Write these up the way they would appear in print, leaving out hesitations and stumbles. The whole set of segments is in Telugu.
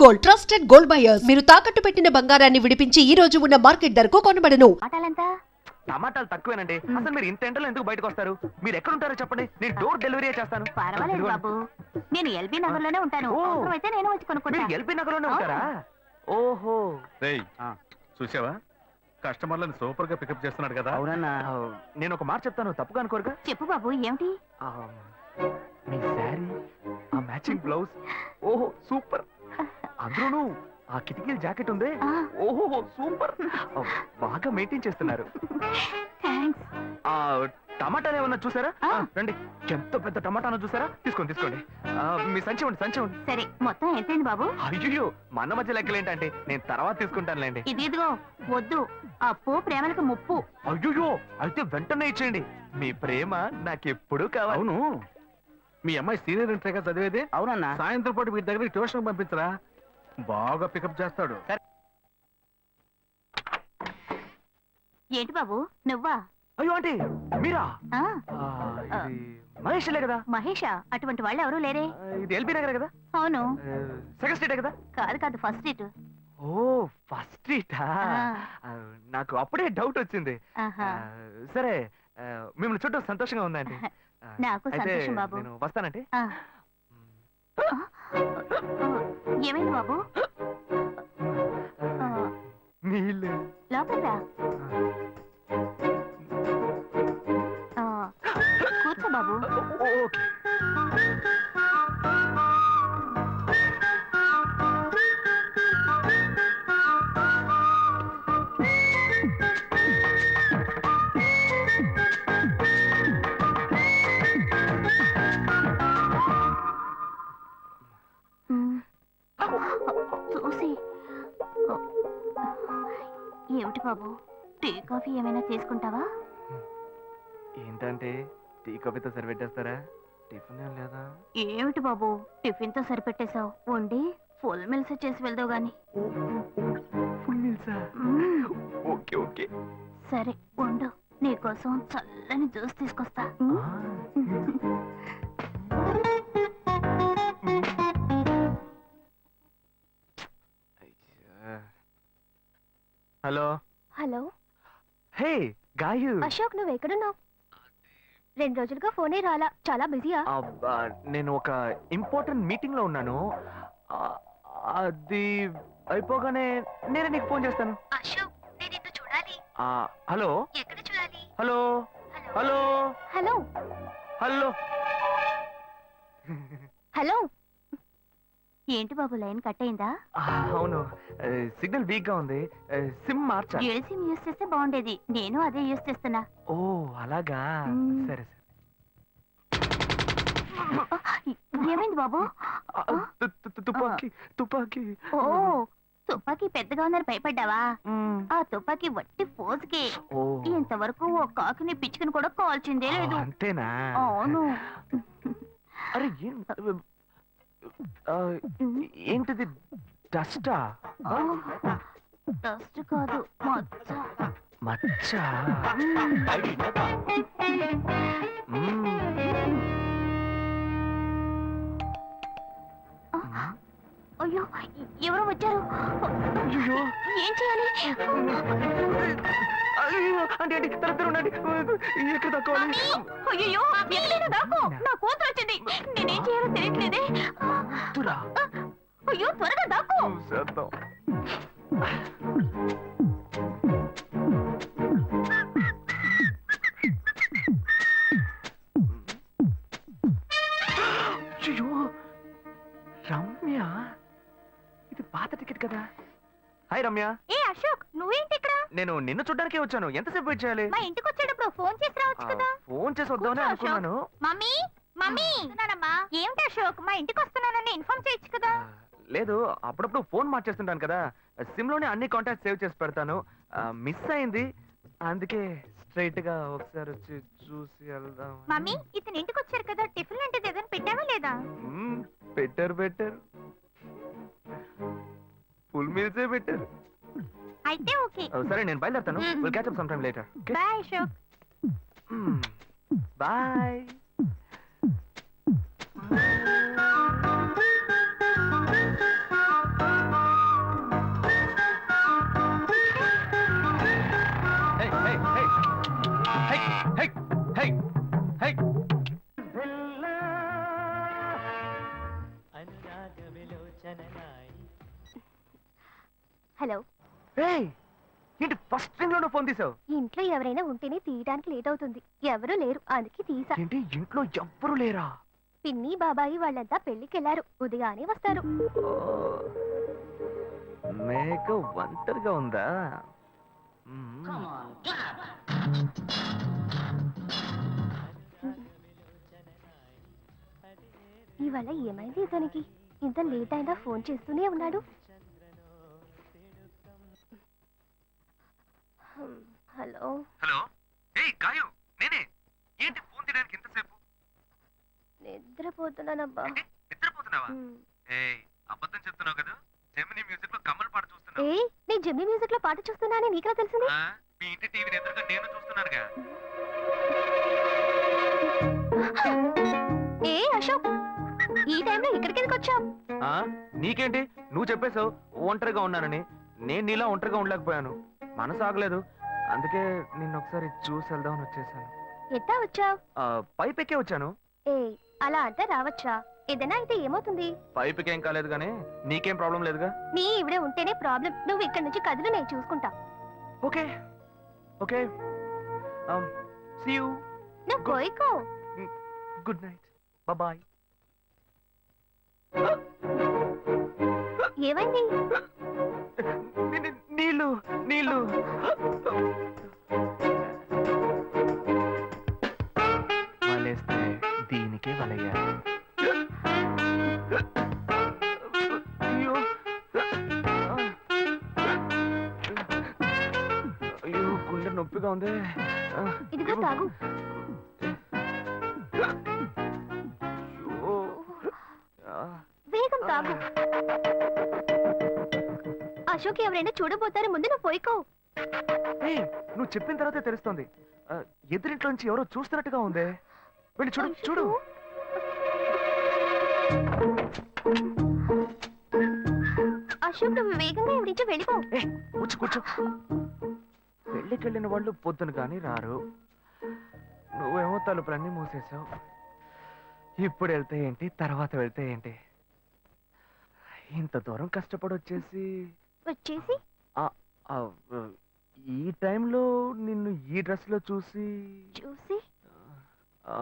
Gold, trusted gold buyers. మీరు తాకట్టు పెట్టిన బంగారాన్ని విడిపించి ఈ రోజు ఉన్న మార్కెట్ ధరకు కొనబడను. టమాటాలు తక్కువేనండి. అసలు మీరు ఇంత ఎండలో ఎందుకు బయటకు వస్తారు? మీరు ఎక్కడ ఉంటారో చెప్పండి, నేను డోర్ డెలివరీ చేస్తాను. పర్వాలేదు బాబు, నేను ఎల్బీ నగర్ లోనే ఉంటాను. అయితే నేను వచ్చి కొనుక్కుంటా. మీరు ఎల్బీ నగర్ లోనే ఉంటారా? ఓహో, చూసావా, కస్టమర్లను సూపర్ గా పికప్ చేస్తున్నాడు కదా. అవునన్నా. నేను ఒక మాట చెప్తాను, తప్పుగా అనుకోరుగా? చెప్పు బాబు, ఏమిటి? మీ శారీ, ఆ మ్యాచింగ్ బ్లౌజ్, ఓహో సూపర్. అందులోనూ ఆ కిటికీల జాకెట్ ఉంది, ఓహో సూపర్. బాగా మెయింటైన్ చేస్తున్నారు. ఆ టమాటాలు ఏమన్నా చూసారా? రండి, ఎంత పెద్ద టమాటాను చూసారా? తీసుకోండి తీసుకోండి. మీ సంచి ఉండి సంచి ఉండి. సరే, మొత్తం ఎంతైంది బాబు? అయ్యో, మన మధ్య లెక్కలు ఏంటంటే నేను తర్వాత తీసుకుంటానులేండి. ఇదిగో వద్దు, అప్పు ప్రేమలకు ముప్పు. అయ్యో, అయితే వెంటనే ఇచ్చేయండి. మీ ప్రేమ నాకెప్పుడు కావాలి. అవును, మీ అమ్మాయి సీనియర్ ఇంటర్గా చదివేది. అవునన్నా. సాయంత్రం పాటు వీటి దగ్గర ట్యూషన్ పంపించరా, బాగా పికప్ చేస్తాడు. ఏంటి బాబు, నువ్వా? అయ్యో ఆంటీ, మీరా? మహేష్లే కదా? మహేషా? అటువంటి వాళ్ళు ఎవరూ లేరే. ఇది ఎల్బీ నగర్ కదా? అవును. సెకండ్ స్ట్రీటే కదా? కాదు కాదు, ఫస్ట్ స్ట్రీట్. ఓ, ఫస్ట్ స్ట్రీటా? నాకు అప్పుడే డౌట్ వచ్చింది. సరే, మిమ్మల్ని చూడటం సంతోషంగా ఉందండి. నాకు సంతోషం బాబు. నేను వస్తానంటే. ఏమైంది బాబు? నీళ్ళు. లోపల రా. కూర్చో బాబు. ఓకే. చూసి ఏమిటి బాబు, టీ కాఫీ ఏమైనా తీసుకుంటావా? ఏంటంటే టీ కాఫీతో సరిపెట్టేస్తారా? టిఫిన్ ఏం లేదా? ఏమిటి బాబు, టిఫిన్ తో సరిపెట్టేశావు? వండి ఫుల్ మిల్స్ చేసి వెళ్దావు గాని. ఫుల్ మీల్సా? Okay okay. సరే వండు, నీకోసం చల్లని జ్యూస్ తీసుకొస్తా. Hello. Hello. Hey Gayu. Ashok, నువ్వు ఎక్కడున్నావు? 2 రోజులుగా ఫోనే రాలా, చాలా బిజీయా? నేను ఒక ఇంపార్టెంట్ మీటింగ్ లో ఉన్నాను. అది అయిపోగానే నేను నీకు ఫోన్ చేస్తాను. అశోక్, నేను నిన్ను చూడాలి. హలో. ఎక్కడ చూడాలి? Hello hello hello hello hello. ఏంటి బాబు, లైన్ కట్ అయిందా? అవును, సిగ్నల్ వీక్ గా ఉంది. సిమ్ మార్చా. డ్యూయల్ సిమ్ యూస్ చేస్తే బాగుండేది, నేను అదే యూస్ చేస్తున్నా. ఓ అలాగా, సరే సరే. ఏమైంది బాబు? తుపాకీ తుపాకీ. ఓ, తుపాకీ పెద్దగా ఉందని భయపడ్డావా? ఆ తుపాకీ వట్టి ఫోజుకే. ఇంతవరకు ఓ కాకిని పిచ్చుకుని కూడా కాల్చిందే లేదు. అంతేనా? అవును. అరే ఏంటిది, డస్టా? డస్ట్ కాదు, మచ్చ. మచ్చ? అయ్యో, ఎవరో వచ్చారు. అయ్యో, ఏం చేయాలి? అంటే ఉండండి, ఎక్కడ తక్కువాలి? అయ్యో, ఎక్కడైనా దాకో, నా కూతురు వచ్చింది. నేనేం చేయాలో తెలియట్లేదే. అయ్యో, త్వరగా దాకో. అయ్యో, రమ్య, ఇది పాత టికెట్ కదా? హాయ్ రమ్య. ఏ అశోక్, నువ్వేంటి ఇక్కడ? నేను నిన్ను చూడ్డానికే వచ్చాను. ఎంతసేపు వెయిట్ చేయాలి? మా ఇంటికి వచ్చేటప్పుడు ఫోన్ చేసి రావచ్చు కదా. ఫోన్ చేసి వద్దామని అనుకున్నాను. మమ్మీ మమ్మీ, ఏమిటి అశోక్, మా ఇంటికి వస్తున్నానని ఇన్ఫార్మ్ చేయొచ్చు కదా. లేదు, అప్పుడప్పుడు ఫోన్ మార్చేస్తుంటాను కదా, సిమ్ లోనే అన్ని కాంటాక్ట్ సేవ్ చేసి పెడతాను. మిస్ అయింది, అందుకే స్ట్రైట్ గా ఒకసారి వచ్చి చూసి వెళ్దాం. మమ్మీ, ఇతను ఇంటికి వచ్చారు కదా, టిఫిన్ లాంటిది ఏదైనా పెట్టావా లేదా? బెటర్ ఫుల్ మీల్సే బెటర్. అయితే ఓకే. సరే, నేను బయలుదేరుతాను. Will catch up some time later. Bye Ashok. Bye. Hello, ఏయ్, ఏంటి ఫస్ట్ రింగ్ లోనే ఫోన్ తీసావు? ఇంట్లో ఎవరైనా ఉంటేనే తీయడానికి లేట్ అవుతుంది. ఎవరూ లేరు, అందుకే తీసా. ఏంటి ఇంట్లో ఎవ్వరు లేరా? పిన్ని బాబాయి వాళ్ళంతా పెళ్లికెళ్లారు, ఉదయానే వస్తారు. మేక ఒంటరిగా ఉందా? మ్మ్. ఇవాళ ఏమైంది ఇతనికి? ఇంత లేట్ అయినా ఫోన్ చేస్తూనే ఉన్నాడు. హలో, హలో, ఏయ్ గాయు, నేనే. ఏంటి ఫోన్ తీయడానికి ఎంతసేపు? నిద్రపోతున్నానబ్బా. నిద్రపోతున్నావా? ఏయ్, అబద్ధం చెప్తున్నావు కదా. జెమిని మ్యూజిక్ లో కమల్ పాట చూస్తున్నావు. ఏ, నీ జెమిని మ్యూజిక్ లో పాట చూస్తున్నానని నీకెలా తెలిసింది? మీ ఇంటి టీవీని ఎదురుగా నేను చూస్తున్నానుగా. ఏ అశోక్, ఈ టైంలో ఇక్కడికి ఎందుకు వచ్చావు? నీకేంటి, నువ్వు చెప్పేశావు ఒంటరిగా ఉన్నానని. నేను నీలా ఒంటరిగా ఉండలేకపోయాను, మనసు ఆగలేదు. అందుకే నిన్ను ఒకసారి చూసి వెళ్దామని వచ్చేసాను. ఎట్టా వచ్చావు? పైపెక్కే వచ్చాను. ఏ, అలా అంటే రావచ్చా? ఏదైనా అయితే ఏమవుతుంది? పైపెక్కేం కాలేదు కానీ నీకేం ప్రాబ్లం లేదుగా. నీ ఇవిడే ఉంటేనే ప్రాబ్లం. నువ్వు ఇక్కడి నుంచి కదులు, నేను చూసుకుంటా. Okay okay, see you. నువ్వు కోయికో. Good night, bye. ఏమైంది? నీళ్ళు నీళ్ళు. వలేస్తే దీనికే వలయ్యారు. అయ్యో అయ్యో, గుండె నొప్పిగా ఉంది. ఇదిగో తాగు. అయ్యో. వేగం తాగు. అశోక్ ఎవరైనా చూడబోతారు, ముందు నువ్వు పోయికో. ఏయ్, నువ్వు చెప్పిన తర్వాతే తెలుస్తోంది. ఎదురింట్లో నుంచి ఎవరో చూస్తున్నట్టుగా ఉంది. వెళ్ళి చూడు చూడు. అశోక్, నువ్వు వేగంగా ఎవరి నుంచి వెళ్ళిపో. కూర్చో కూర్చో. పెళ్ళికెళ్ళిన వాళ్ళు పొద్దున కానీ రారు. నువ్వేమో తలుపులన్నీ మూసేసావు. ఇప్పుడు వెళ్తే ఏంటి, తర్వాత వెళ్తే ఏంటి? ఇంత దూరం కష్టపడి వచ్చేసి ఈ టైంలో నిన్ను ఈ డ్రెస్ లో చూసి ఆ,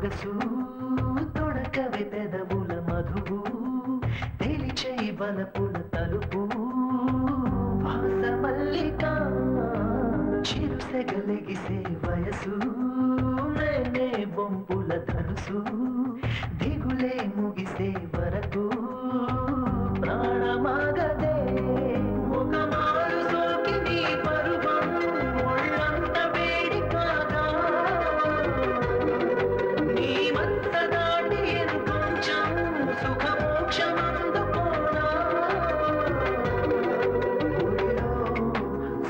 సొగసు తొడకవే పెదవుల మధువు తెలిచేయి బలపుల తలుపు ఆస మల్లిక చిరుసెగలిగిసే వయసు నేనే బొంపుల ధనుసు దిగులే ముగిసే వరకు ప్రాణమాగదే ఒక మారు సోకి నీ పరువం ఒళ్ళంత వేడి కాగా నీ మత్త దాటి కొంచెం సుఖమోక్షమందుకోనా ఒడిలో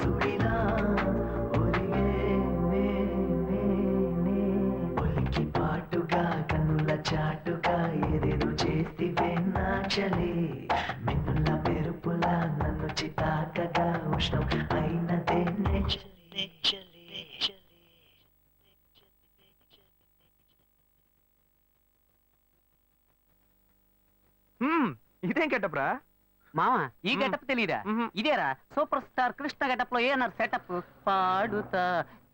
సుడిలా ఒరిగే ఒలికి పాటుగా కన్నుల చాటుగా ఏదేదో చేస్తివే నా చలి మిన్నుల మెరుపులా నన్ను చితాకగా ఉష్ణం అయినదే ఇదేం కెట్టప్రా? మావా ఈ మ్మ్. గెటప్ తెలీదా మ్మ్. ఇదేరా సూపర్ స్టార్ కృష్ణ గెటప్ లో ఏనారు సెటప్ పాడుతా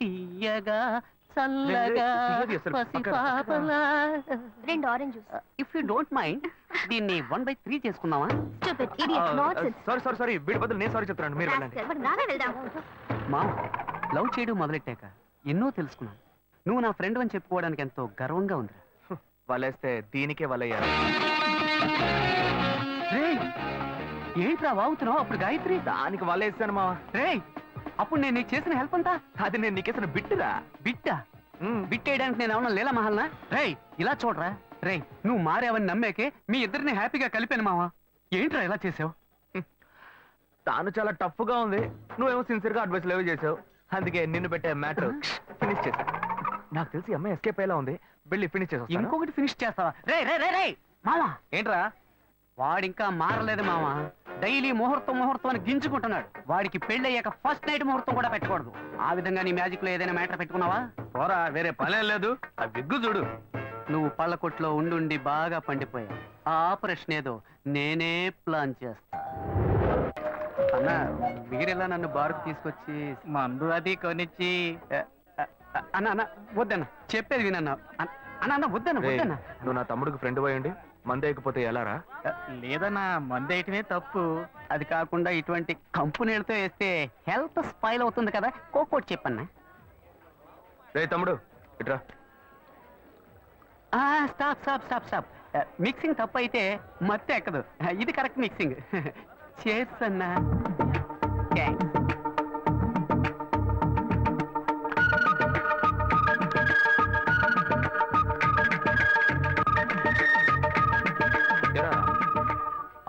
తీయగా చల్లగా లేదు, అసలు పక్కన. పసిపాపలా 2 orange juice. If you don't mind దీన్ని 1/3 చేసుకుందామా Stupid idiot, nonsense. సారీ వీడి బదులు నేను సారీ చెప్తున్నాను, మీరు వెళ్ళండి. Rascal, మరి నానే వెళ్దాం. మావా లవ్ చేయడం మొదలెట్టాక ఎన్నో తెలుసుకున్నాను నువ్వు నా ఫ్రెండ్ అని చెప్పుకోవడానికి ఎంతో గర్వంగా ఉందిరా వలేస్తే దీనికే వలయ్యారు. రేయ్ ఏంట్రా వాగుతున్నావు అప్పుడు గాయత్రి దానికి వలేసాను మా. రేయ్ అప్పుడు నేను నీకు చేసిన హెల్ప్ అంతా అది నేను నీకేసిన బిట్టురా. బిట్టా బిట్టేయడానికి నేను ఏమన్నా లేలా మహల్నా రేయ్ ఇలా చూడరా రేయ్ నువ్వు మారావని నమ్మేకే మీ ఇద్దరిని హ్యాపీగా కలిపాను మావా ఏంట్రా ఇలా చేసావు తాను చాలా టఫ్ గా ఉంది, నువ్వేమో సిన్సియర్ గా అడ్వైస్ లేవు చేసావు. అందుకే నిన్ను పెట్టే మ్యాటర్ ఫినిష్ చేశా. నాకు తెలిసి అమ్మాయి ఎస్కేప్ అయ్యేలా ఉంది, వెళ్ళి ఫినిష్ చేసా. ఇంకొకటి ఫినిష్ చేస్తావా రే రే రే రే మావా ఏంట్రా? వాడింకా మారలేదు మావా డైలీ ముహూర్తం అని గింజుకుంటున్నాడు వాడికి పెళ్ళయ్యాక ఫస్ట్ నైట్ ముహూర్తం కూడా పెట్టకూడదు ఆ విధంగా నీ మ్యాజిక్ లో ఏదైనా మ్యాటర్ పెట్టుకున్నావా పోరా, వేరే పనే లేదు. ఆ విగ్గు చూడు. నువ్వు పళ్ళ కొట్లో ఉండి బాగా పండిపోయావు ఆ ఆపరేషన్ ఏదో నేనే ప్లాన్ చేస్తా అన్నా మీరెలా నన్ను బారుకు తీసుకొచ్చి మందు అది కొనిచ్చి అన్న అన్న వద్దన్న చెప్పేది వినన్నా అన్న అన్న వద్దన్న రేయ్, వద్దన్న నువ్వు నా తమ్ముడికి ఫ్రెండ్ పోయండి, మందేయకపోతే ఎలారా? లేదన్నా మందేయటమే తప్పు అది కాకుండా ఇటువంటి కంపెనీలతో వేస్తే హెల్త్ స్పాయిల్ అవుతుంది కదా కోకోటి చెప్పన్నా రే తమ్ముడు ఇట్రా. Stop stop stop stop mixing తప్పు అయితే మత్తు ఎక్కదు ఇది కరెక్ట్ మిక్సింగ్ చేస్తన్నా ఏరా,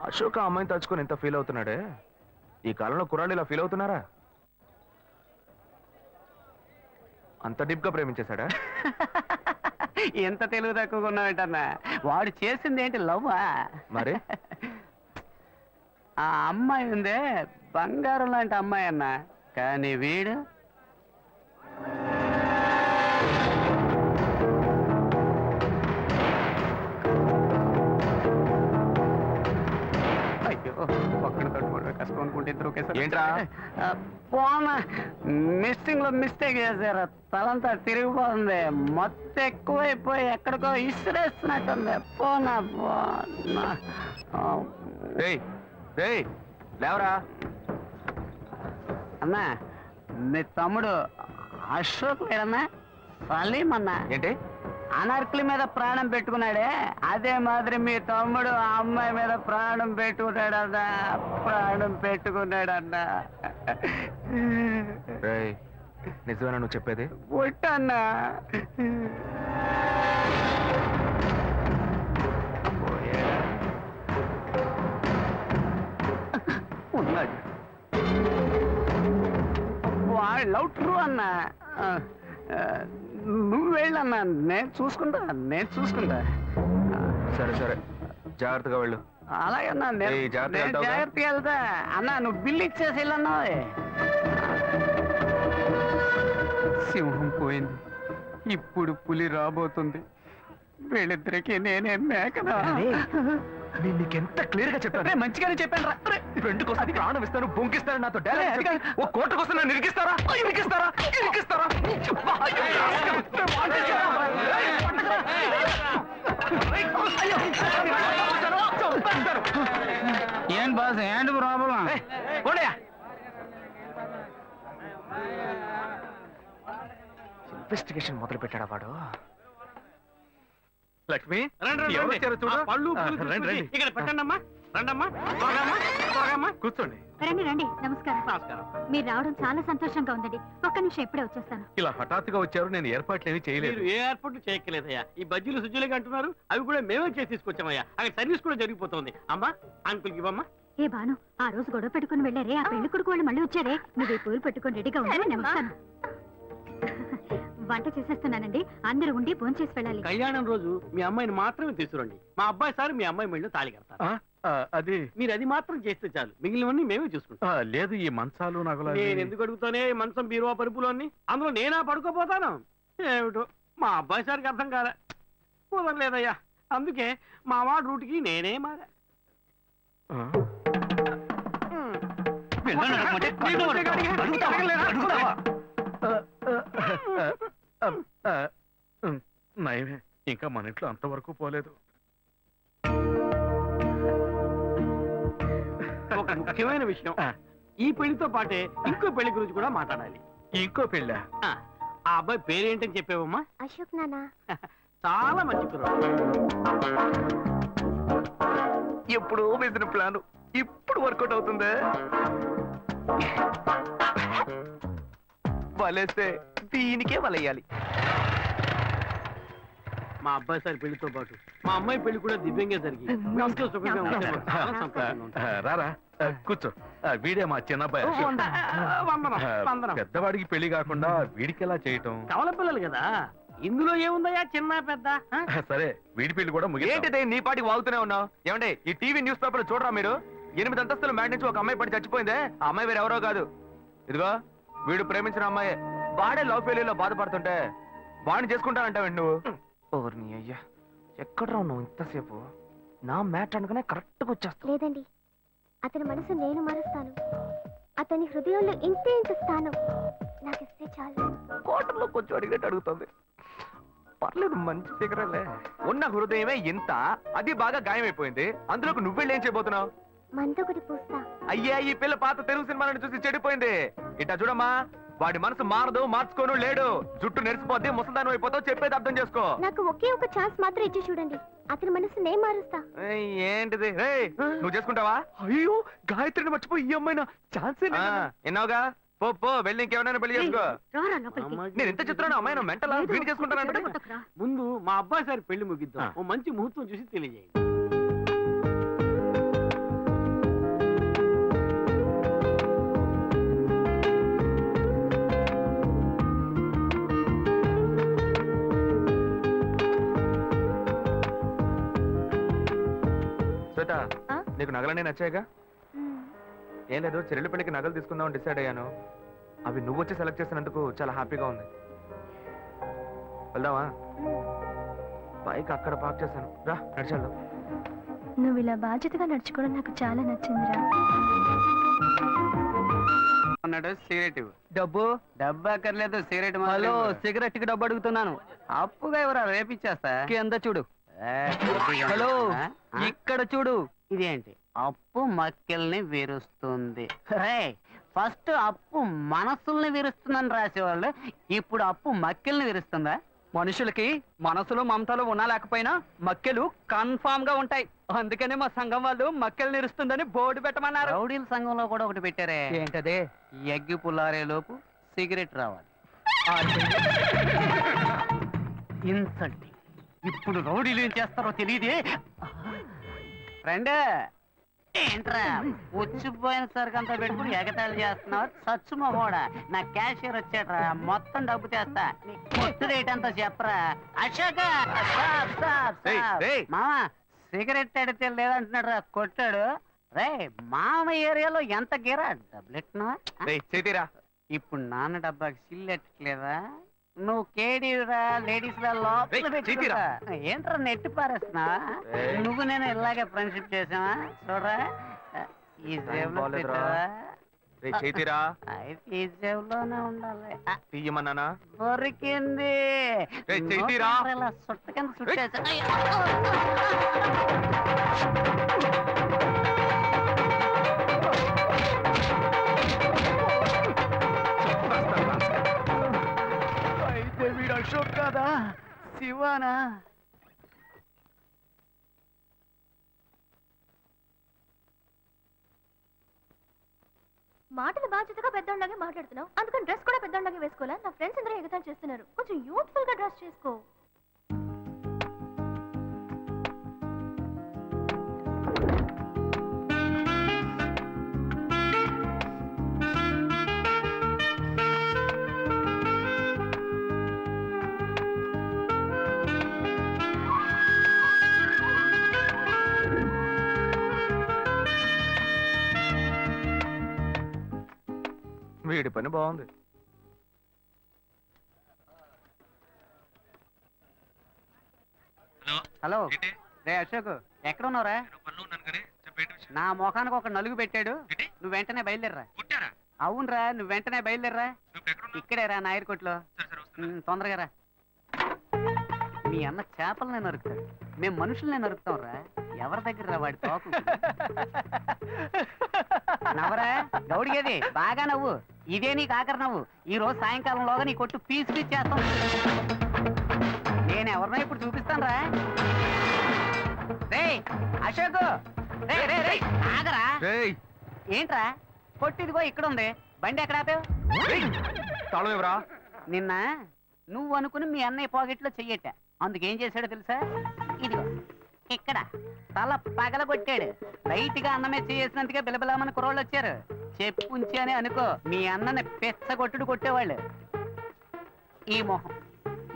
అశోక్ ఆ అమ్మాయిని తలుచుకొని ఎంత ఫీల్ అవుతున్నాడే, ఈ కాలంలో కుర్రాళ్ళు ఇలా ఫీల్ అవుతున్నారా? అంత డీప్ గా ప్రేమించేశాడా? ఎంత తెలుగు తక్కువగా ఉన్నావేంటన్నా వాడు చేసింది ఏంటి లవ్వా మరి? ఆ అమ్మాయి ఉందే బంగారం లాంటి అమ్మాయి అన్న కానీ వీడు అయ్యో ఒక్కడి తట్టుకోవడం కష్టం అనుకుంటే ఇద్దరు ఒకేసారి ఏంట్రా? పోనా మిస్సింగ్ లో మిస్టేక్ చేశారు తలంతా తిరిగిపోతుంది మొత్తం ఎక్కువైపోయి ఎక్కడికో ఇసిరేస్తున్నట్టుంది పోనా పోనా రేయ్ రేయ్ లేవరా. అన్నా మీ తమ్ముడు అశోక్ లేడన్నా సలీం అన్నా ఏంటి? అనార్కలి మీద ప్రాణం పెట్టుకున్నాడే అదే మాదిరి మీ తమ్ముడు ఆ అమ్మాయి మీద ప్రాణం పెట్టుకున్నాడన్నా ప్రాణం పెట్టుకున్నాడన్నా రేయ్, నిజమేనా నువ్వు చెప్పేది? పుట్టన్నా ఉన్నాడు వాడు లవ్ ట్రూ అన్నా నువ్వు వెళ్ళన్నా నేను చూసుకుంటా సరే సరే, జాగ్రత్తగా వెళ్ళు. అలాగన్నా నేను ఏయ్, జాగ్రత్తగా నేను వెళ్తావుగా? జాగ్రత్తగా వెళ్తా అన్నా నువ్వు బిల్లు ఇచ్చేసి వెళ్ళన్నా సింహం పోయింది ఇప్పుడు పులి రాబోతుంది వీళ్ళిద్దరికి నేనే మేకనా నేను నీకెంత క్లియర్ గా చెప్పాను. మంచిగానే చెప్పాను రా. ఫ్రెండ్ కోసం ప్రాణం ఇస్తాను బొంకిస్తాను నాతో డైలాగ్ చెప్పి ఓ కోట కోసం నన్ను ఇరికిస్తారా ఇరికిస్తారా ఇరికిస్తారా ఏం బాస్ ఏంటి ప్రాబ్లం? ఇన్వెస్టిగేషన్ మొదలు పెట్టాడా వాడు. లక్ష్మి రండి, రండి, ఎవరు రండి. వచ్చారో చూడు. ఆ పళ్ళు, ఆ, పూలు రండి, తీసుకొచ్చి రండి. ఇక్కడ పెట్టండమ్మా. రండమ్మా, బాగమ్మా, బాగమ్మా. కూర్చోండి. రండి రండి నమస్కారం. నమస్కారం. మీరు రావడం చాలా సంతోషంగా ఉందండి. ఒక్క నిమిషం ఇప్పుడే వచ్చేస్తాను. ఇలా హఠాత్తుగా వచ్చారు, నేను ఏర్పాట్లు ఏమీ చేయలేదు. మీరు ఏ ఏర్పాట్లు చేయక్కలేదయ్యా. ఈ బజ్జీలు సుజ్జులుగా అంటున్నారు, అవి కూడా మేమే చేసి తీసుకొచ్చామయ్యా. అక్కడ సర్వీస్ కూడా జరిగిపోతుంది. అమ్మా అంకుల్కి ఇవ్వమ్మా. ఏ బాను ఆ రోజు గొడవ పెట్టుకుని వెళ్ళారే, ఆ పెళ్లి కొడుకు వాళ్ళు మళ్ళీ వచ్చారే. నువ్వు ఈ పూలు పెట్టుకుని రెడీగా ఉండి నేను వస్తాను. వంట చేసేస్తున్నానండి, అందరూ ఉండి భోంచేసి వెళ్ళాలి. కళ్యాణం రోజు మీ అమ్మాయిని మాత్రమే తీసుకురండి. మా అబ్బాయి సార్ మీ అమ్మాయి మెళ్ళు తాళి కడతారు. అది మీరు అది మాత్రం చేస్తే చాలు, మిగిలినవన్నీ మేమే చూసుకుంటాం. లేదు, ఈ మంచాలు నగలు అవి- నేను ఎందుకు అడుగుతానే ఈ మంచం బీరువా పరుపులు అన్ని, అందులో నేనా పడుకోపోతాను ఏమిటో మా అబ్బాయి సార్కి అర్థం కాలే, కుదరలేదయ్యా. అందుకే మా వాడు రూట్కి నేనే మారా. ఆ? నయమే, ఇంకా మన ఇంట్లో అంతవరకు పోలేదు. ఒక ముఖ్యమైన విషయం, ఆ. ఈ పెళ్లితో పాటే ఇంకో పెళ్లి గురించి కూడా మాట్లాడాలి. ఇంకో పెళ్ళా? ఆ అబ్బాయి పేరేంటని చెప్పావమ్మా? అశోక్ నానా. చాలా మంచి కుర్రాడు. ఎప్పుడు వేసిన ప్లాన్ ఇప్పుడు వర్కౌట్ అవుతుందే. వలేస్తే దీనికే వలయ్యాలి. మా అబ్బాయి సార్ పెళ్లితో పాటు మా అమ్మాయి పెళ్లి కూడా దివ్యంగా జరిగి మీ ఇంట్లో సుఖంగా ఉంటే మాకు చాలా సంతోషంగా ఉంటుంది. రారా, కూర్చో. వీడే మా చిన్నబ్బాయి అశోక్. వందనం, వందనం. పెద్దవాడికి పెళ్లి కాకుండా వీడికి ఎలా చేయటం? కవల పిల్లలు కదా, ఇందులో ఏముందయ్యా చిన్న పెద్ద? సరే, వీడి పెళ్లి కూడా ముగిద్దాం. ఏంటిదే నీ పాటికి వాగుతూనే ఉన్నావు? ఏమండి ఈ టీవీ న్యూస్ పేపర్ చూడరా మీరు? 8 అంతస్తుల మ్యాట్ నుంచి ఒక అమ్మాయి పడి చచ్చిపోయిందే. ఆ అమ్మాయి వేరే ఎవరో కాదు, ఇదిగో వీడు ప్రేమించిన అమ్మాయి. వాడే లవ్ ఫెయిల్యూర్ లో బాధపడుతుంటే వాడిని చేసుకుంటానంటావండి నువ్వు? ఓర్ నీ అయ్యా, ఎక్కడ నువ్వు ఇంతసేపు? నా మ్యాట్ అనుకునే కరెక్ట్ గా వచ్చేస్తా. లేదండి, అతని మనసు నేను మారుస్తాను. అతని హృదయంలో ఇంతే ఇంత స్థానం నాకు ఇస్తే చాలు. కోటర్లో కొంచెం అడిగినట్టు అడుగుతుంది. పర్లేదు, మంచి ఫిగరలే. ఉన్న హృదయమే ఇంత, అది బాగా గాయమైపోయింది. అందులోకి నువ్వెళ్ళి ఏం చేయబోతున్నావు? మందొకటి పూస్తా. అయ్యా, ఈ పిల్ల పాత తెలుగు సినిమాలను చూసి చెడిపోయింది. ఇట్టా చూడమ్మా, వాడి మనసు మారదు, మార్చుకోను లేడు. జుట్టు నెరిసిపోద్ది, ముసల్దానం అయిపోతావు. చెప్పేది అర్థం చేసుకో. నాకు ఒకే ఒక ఛాన్స్ మాత్రం ఇచ్చి చూడండి, అతని మనసు నేను మారుస్తా. ఏయ్, ఏంటిది? ఏయ్, నువ్వు చేసుకుంటావా? అయ్యో, గాయత్రిని మర్చిపోయి ఈ అమ్మాయినా ఛాన్సే ఎన్నావుగా. పో పో, వెళ్ళి ఇంకెవరైనా పెళ్లి చేసుకో. రారా లోపలికి. అమ్మాయి- నేను ఎంత చెప్తున్నాను, అమ్మాయి మెంటలా ఏదో వీడి చేసుకుంటానంటే? కొట్టకురా. ముందు మా అబ్బాయి సార్ పెళ్లి ముగిద్దాం. ఓ మంచి ముహూర్తం చూసి తెలియజేయండి. శ్వేత, ఆ? నీకు నగలన్నీ నచ్చాయిగా? ఏం లేదు, చెల్లెలి పెళ్లికి నగలు తీసుకుందామని డిసైడ్ అయ్యాను. అవి నువ్వు వచ్చి సెలెక్ట్ చేసినందుకు చాలా హ్యాపీగా ఉంది. వెళ్దామా? బైక్ అక్కడ పార్క్ చేశాను, రా నడిచేద్దాం. నువ్వు ఇలా బాధ్యతగా నడుచుకోవడం నాకు చాలా నచ్చిందిరా. అన్నాడు సిగరెట్ ఇవ్వు. డబ్బు డబ్బు అక్కర్లేదు, సిగరెట్ హలో, సిగరెట్ కి డబ్బు అడుగుతున్నాను. అప్పుగా ఎవరా రేపిచ్చేస్తా. కింద చూడు. హలో, ఇక్కడ చూడు. ఇదేంటి? అప్పు మక్కెల్ని విరుస్తుంది. ఫస్ట్ అప్పు మనసుల్ని విరుస్తుందని రాసేవాళ్ళు, ఇప్పుడు అప్పు మక్కెల్ని విరుస్తుందా? మనుషులకి మనసులో మమతలు ఉన్నా లేకపోయినా మక్కెలు కన్ఫామ్ గా ఉంటాయి. అందుకనే మా సంఘం వాళ్ళు మక్కెలు నిరుస్తుందని బోర్డు పెట్టమన్నారు. రౌడీల సంఘంలో కూడా ఒకటి పెట్టారే. ఏంటదే? ఎగ్గి పుల్లారే లోపు సిగరెట్ రావాలి. ఇన్సల్టింగ్. ఇప్పుడు రౌడీలు ఏం చేస్తారో తెలియదే. ఫ్రెండ్, ఏంట్రా వచ్చిపోయిన సరికంతా పెట్టుకుని ఎగతాళి చేస్తున్నావు? సచ్చు మొహోడా, నా క్యాషియర్ వచ్చాడ్రా, మొత్తం డబ్బు చేస్తా. నీ కొట్టు రేట్ అంతా చెప్పరా. అశోక, మామ సిగరెట్ అడితే లేదంటున్నాడు రా, కొట్టాడు. రే మామ ఏరియాలో ఎంత గిరా డబ్బులు ఎట్టినావా? చేతిరా. ఇప్పుడు నాన్న డబ్బాకి సిల్లు ఎట్టట్లేదా? నువ్వు కేడీరా లేడీస్ లా లోపల ఏయ్, పెట్టుకుంటా. ఏంట్రా నెట్టి పారేస్తున్నా ఏయ్. నువ్వు నేను ఇలాగే ఫ్రెండ్షిప్ చేసావా చూడరా ఈ జేబులో బాలేదురా. పెట్టావా? రేయ్ చేతిరా అయితే ఈ జేబులోనే ఉండాలి తీయమన్నానా దొరికింది ఏయ్, చెయ్యిరా. ఇలా సుట్ట కింద సుట్టేసా అయితే వీడు అశోక్ కాదా శివానా మాటలు బాధ్యతగా పెద్దోళ్ళలాగే మాట్లాడుతున్నావు, అందుకని డ్రెస్ కూడా పెద్దోళ్ళలాగే వేసుకోవాలా? నా ఫ్రెండ్స్ అందరూ ఎగతాలు చేస్తున్నారు, కొంచెం యూత్ఫుల్ గా డ్రెస్ చేసుకో. వీడి పని బాగుంది. హలో రే అశోక్ ఎక్కడ ఉన్నావురా నా ముఖానికి ఒక నలుగు పెట్టాడు నువ్వు వెంటనే బయలుదేరరా అవునరా నువ్వు వెంటనే బయలుదేరరా ఇక్కడే రా నాయర్ కొట్లో తొందరగా రా మీ అన్న చేపలనే నరుకుతాడు మేము మనుషులనే నరుకుతాం రా ఎవరి దగ్గర రా వాడి తోకు నవ్వరా గౌడిగేది బాగా నవ్వు ఇదే నీకు ఆఖరి నవ్వు ఈ రోజు సాయంకాలంలోగా నీ కొట్టు పీస్ పీస్ చేస్తాం నేను ఎవరినో ఇప్పుడు చూపిస్తాను రా రే అశోక్ రే రే రే ఆగరా రేయ్ ఏంట్రా కొట్టిదిగో ఇక్కడ ఉంది బండి ఎక్కడ ఆపావు రేయ్, తాళం ఎవరా నిన్న నువ్వు అనుకుని మీ అన్నయ్య పాకెట్లో చెయ్యట అందుకేం చేశాడో తెలుసా ఇదిగో ఇక్కడ తల పగలగొట్టాడు రైట్ గా అన్నమే చేసినందుకే బిలబిలమని కుర్రోళ్ళు వచ్చారు చెప్పుంచి అని అనుకో మీ అన్నని పెచ్చగొట్టుడు కొట్టేవాళ్ళు ఈ మొహం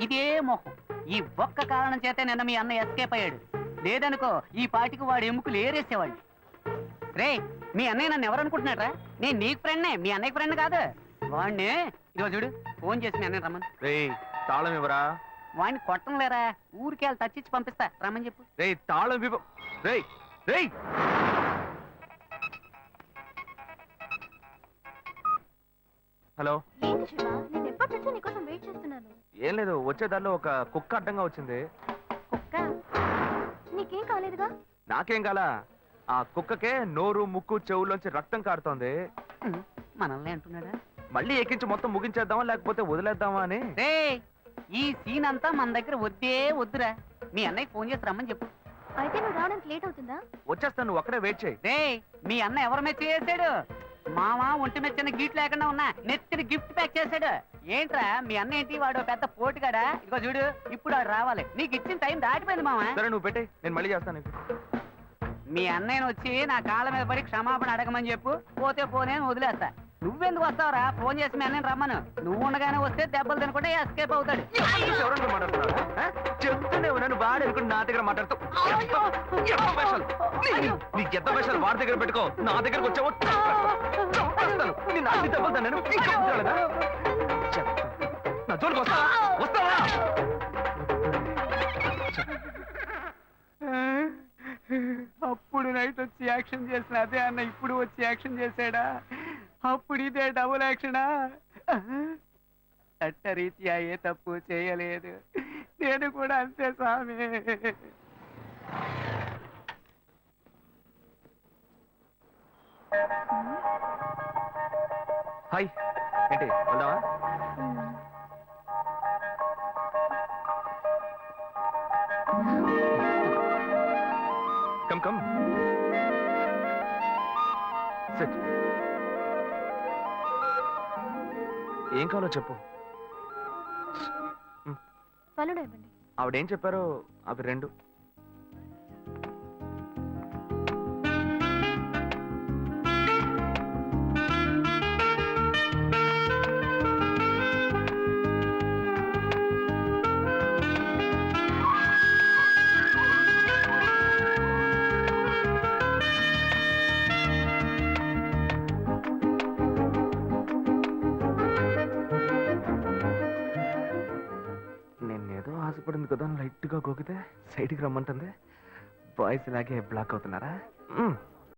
ఇదే మొహం ఈ ఒక్క కారణం చేతే నిన్న మీ అన్న ఎస్కేప్ అయ్యాడు లేదనుకో ఈ పాటికి వాడు ఎముకలు ఏరేసేవాళ్ళు రే మీ అన్నయ్య నన్ను ఎవరనుకుంటున్నాడ్రా నేను నీకు ఫ్రెండ్నే మీ అన్నయ్య ఫ్రెండ్ కాదు వాడిని ఇదిగో చూడు ఫోన్ చేసి మీ అన్నయ్య రమ్మని రేయ్ తాళం ఎవరా వాడిని కొట్టం లేరా ఊరికి వెళ్ళి తచ్చిచ్చి పంపిస్తా రమ్మని చెప్పు రేయ్ తాళం వివ రేయ్ రేయ్ హలో ఏంటి శివ, నేను ఎప్పటి నుంచో నీకోసం వెయిట్ చేస్తున్నాను. ఏం లేదు వచ్చే దారిలో ఒక కుక్క అడ్డంగా వచ్చింది కుక్క నీకేం కాలేదుగా? నాకేం కాల ఆ కుక్కకే నోరు ముక్కు చెవుల్లోంచి రక్తం కారుతోంది మనల్ని అంటున్నాడా మళ్ళీ ఎక్కించి మొత్తం ముగించేద్దామా లేకపోతే వదిలేద్దామా అని రే ఈ సీన్ అంతా మన దగ్గర వద్దే వద్దురా మీ అన్నయ్య ఫోన్ చేసి రమ్మని చెప్పు అయితే నువ్వు రావడానికి లేట్ అవుతుందా? వచ్చేస్తాను నువ్వు అక్కడే వెయిట్ చేయి రే మీ అన్న ఎవరి మీద చేసాడు మామ ఒంటి మీద చిన్న గీట్ లేకుండా ఉన్నా నెత్తిని గిఫ్ట్ ప్యాక్ చేశాడు ఏంట్రా మీ అన్న ఏంటి వాడు పెద్ద పోటుగాడా ఇదిగో చూడు ఇప్పుడు వాడు రావాలి నీకు ఇచ్చిన టైం దాటిపోయింది మామ సరే నువ్వు పెట్టే నేను మళ్ళీ చేస్తాను నీకు. మీ అన్నయ్యను వచ్చి నా కాళ్ళ మీద పడి క్షమాపణ అడగమని చెప్పు పోతే పోనే వదిలేస్తా నువ్వెందుకు వస్తావురా ఫోన్ చేసి మీ అన్నయ్యని రమ్మను నువ్వు ఉండగానే వస్తే దెబ్బలు తినకుండా ఎస్కేప్ అవుతాడు ఎవరన్నా మాట్లాడుతున్నారా? ఆ? చెప్తూనే ఉన్నాను వాడు అనుకుని నా దగ్గర మాట్లాడుతూ నీకు ఎంత పైసలు వాడి దగ్గర పెట్టుకో నా దగ్గరకు వచ్చావో చంపేస్తాను. నిన్ను అన్ని దెబ్బలు తిన్నాను. ఇంకా వదలలేదా? చెప్తా. నా జోలికి వస్తావా వస్తావా అప్పుడు నైట్ వచ్చి యాక్షన్ చేసిన అదే అన్న ఇప్పుడు వచ్చి యాక్షన్ చేశాడా అప్పుడు ఇదే డబుల్ యాక్షనా చట్టరీత్యా ఏ తప్పు చేయలేదు నేను కూడా అంతే స్వామి హాయ్ ఏంటి వెళ్దామా కమ్ కమ్ సిట్ ఏం కావాలో చెప్పు పనులు ఇవ్వండి. ఆవిడేం చెప్పారో అవి రెండు ఉంది కదా లైట్ గా గోకితే సైడ్కి రమ్మంటుంది. బాయ్స్ ఇలాగే బ్లాక్ అవుతున్నారా?